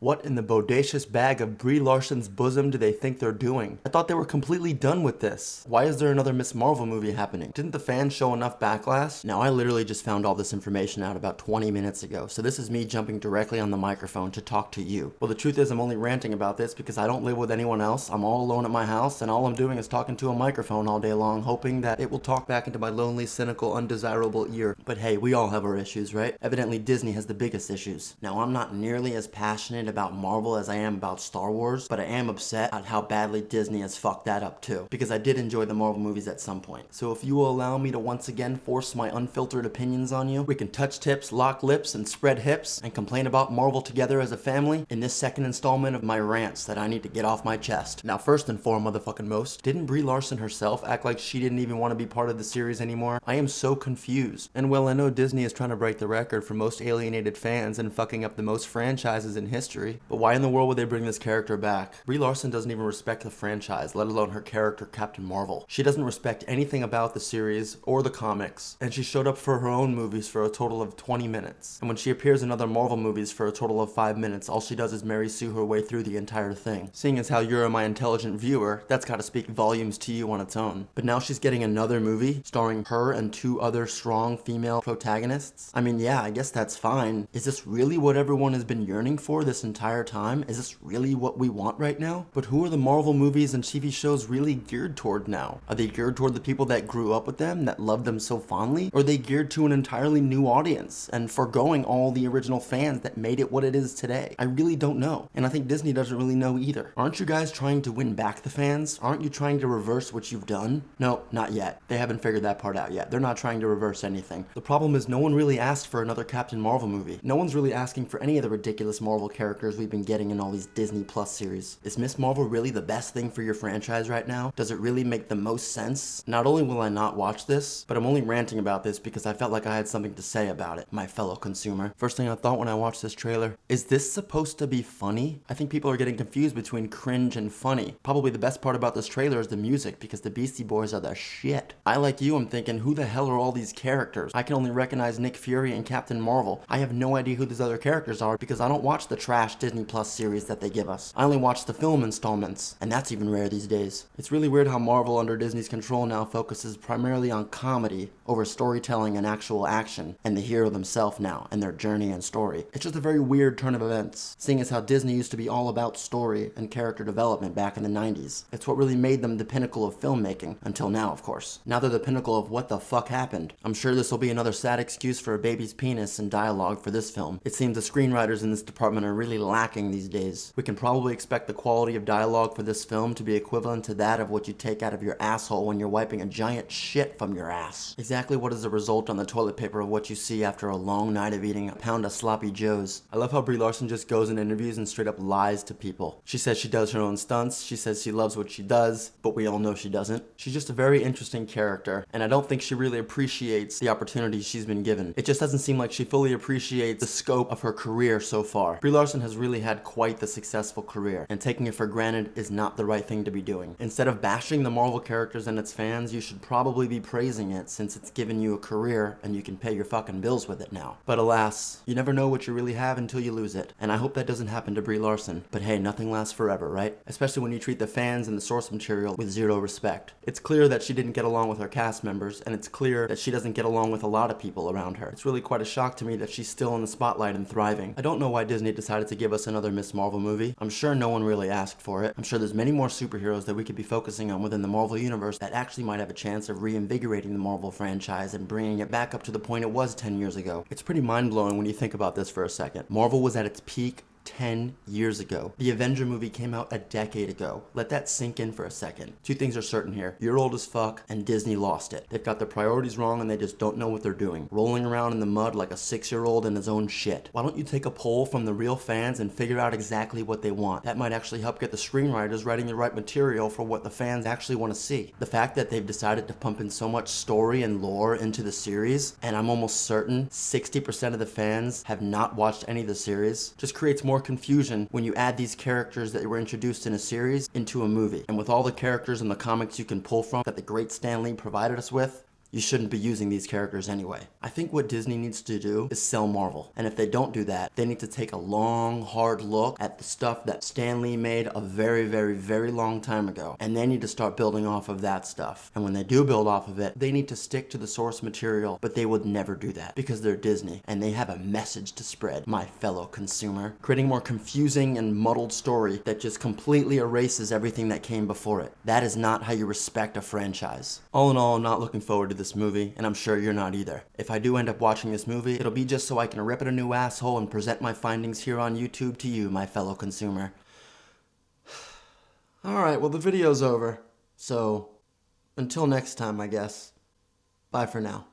What in the bodacious bag of Brie Larson's bosom do they think they're doing? I thought they were completely done with this. Why is there another Miss Marvel movie happening? Didn't the fans show enough backlash? Now, I literally just found all this information out about 20 minutes ago, so this is me jumping directly on the microphone to talk to you. Well, the truth is I'm only ranting about this because I don't live with anyone else. I'm all alone at my house, and all I'm doing is talking to a microphone all day long, hoping that it will talk back into my lonely, cynical, undesirable ear. But hey, we all have our issues, right? Evidently, Disney has the biggest issues. Now, I'm not nearly as passionate about Marvel as I am about Star Wars, but I am upset at how badly Disney has fucked that up too, because I did enjoy the Marvel movies at some point. So if you will allow me to once again force my unfiltered opinions on you, we can touch tips, lock lips, and spread hips, and complain about Marvel together as a family in this second installment of my rants that I need to get off my chest. Now, first and foremost, motherfucking most, didn't Brie Larson herself act like she didn't even want to be part of the series anymore? I am so confused. And well, I know Disney is trying to break the record for most alienated fans and fucking up the most franchises in history, but why in the world would they bring this character back? Brie Larson doesn't even respect the franchise, let alone her character Captain Marvel. She doesn't respect anything about the series or the comics, and she showed up for her own movies for a total of 20 minutes. And when she appears in other Marvel movies for a total of 5 minutes, all she does is Mary Sue her way through the entire thing. Seeing as how you're my intelligent viewer, that's gotta speak volumes to you on its own. But now she's getting another movie starring her and 2 other strong female protagonists. I mean, yeah, I guess that's fine. Is this really what everyone has been yearning for this entire time? Is this really what we want right now? But who are the Marvel movies and TV shows really geared toward now? Are they geared toward the people that grew up with them, that loved them so fondly? Or are they geared to an entirely new audience and foregoing all the original fans that made it what it is today? I really don't know. And I think Disney doesn't really know either. Aren't you guys trying to win back the fans? Aren't you trying to reverse what you've done? No, not yet. They haven't figured that part out yet. They're not trying to reverse anything. The problem is no one really asked for another Captain Marvel movie. No one's really asking for any of the ridiculous Marvel characters we've been getting in all these Disney Plus series. Is Miss Marvel really the best thing for your franchise right now? Does it really make the most sense? Not only will I not watch this, but I'm only ranting about this because I felt like I had something to say about it, my fellow consumer. First thing I thought when I watched this trailer, is this supposed to be funny? I think people are getting confused between cringe and funny. Probably the best part about this trailer is the music, because the Beastie Boys are the shit. I, like you, am thinking, who the hell are all these characters? I can only recognize Nick Fury and Captain Marvel. I have no idea who these other characters are because I don't watch the trash Disney Plus series that they give us. I only watch the film installments, and that's even rare these days. It's really weird how Marvel, under Disney's control now, focuses primarily on comedy over storytelling and actual action, and the hero themselves now, and their journey and story. It's just a very weird turn of events, seeing as how Disney used to be all about story and character development back in the 90s. It's what really made them the pinnacle of filmmaking, until now, of course. Now they're the pinnacle of what the fuck happened. I'm sure this will be another sad excuse for a baby's penis and dialogue for this film. It seems the screenwriters in this department are really lacking these days. We can probably expect the quality of dialogue for this film to be equivalent to that of what you take out of your asshole when you're wiping a giant shit from your ass. Exactly what is the result on the toilet paper of what you see after a long night of eating a pound of sloppy joes. I love how Brie Larson just goes in interviews and straight up lies to people. She says she does her own stunts, she says she loves what she does, but we all know she doesn't. She's just a very interesting character, and I don't think she really appreciates the opportunities she's been given. It just doesn't seem like she fully appreciates the scope of her career so far. Brie Larson has really had quite the successful career, and taking it for granted is not the right thing to be doing. Instead of bashing the Marvel characters and its fans, you should probably be praising it, since it's given you a career and you can pay your fucking bills with it now. But alas, you never know what you really have until you lose it, and I hope that doesn't happen to Brie Larson. But hey, nothing lasts forever, right? Especially when you treat the fans and the source material with zero respect. It's clear that she didn't get along with her cast members, and it's clear that she doesn't get along with a lot of people around her. It's really quite a shock to me that she's still in the spotlight and thriving. I don't know why Disney decided to give us another Miss Marvel movie. I'm sure no one really asked for it. I'm sure there's many more superheroes that we could be focusing on within the Marvel universe that actually might have a chance of reinvigorating the Marvel franchise and bringing it back up to the point it was 10 years ago. It's pretty mind-blowing when you think about this for a second. Marvel was at its peak 10 years ago. The Avenger movie came out a decade ago. Let that sink in for a second. Two things are certain here. You're old as fuck, and Disney lost it. They've got their priorities wrong, and they just don't know what they're doing. Rolling around in the mud like a 6-year-old in his own shit. Why don't you take a poll from the real fans and figure out exactly what they want? That might actually help get the screenwriters writing the right material for what the fans actually want to see. The fact that they've decided to pump in so much story and lore into the series, and I'm almost certain 60% of the fans have not watched any of the series, just creates more confusion when you add these characters that were introduced in a series into a movie. And with all the characters in the comics you can pull from that the great Stan Lee provided us with, you shouldn't be using these characters anyway. I think what Disney needs to do is sell Marvel. And if they don't do that, they need to take a long, hard look at the stuff that Stan Lee made a very, very, very long time ago. And they need to start building off of that stuff. And when they do build off of it, they need to stick to the source material, but they would never do that because they're Disney and they have a message to spread, my fellow consumer. Creating more confusing and muddled story that just completely erases everything that came before it. That is not how you respect a franchise. All in all, I'm not looking forward to this movie, and I'm sure you're not either. If I do end up watching this movie, it'll be just so I can rip it a new asshole and present my findings here on YouTube to you, my fellow consumer. Alright, well the video's over. So, until next time, I guess. Bye for now.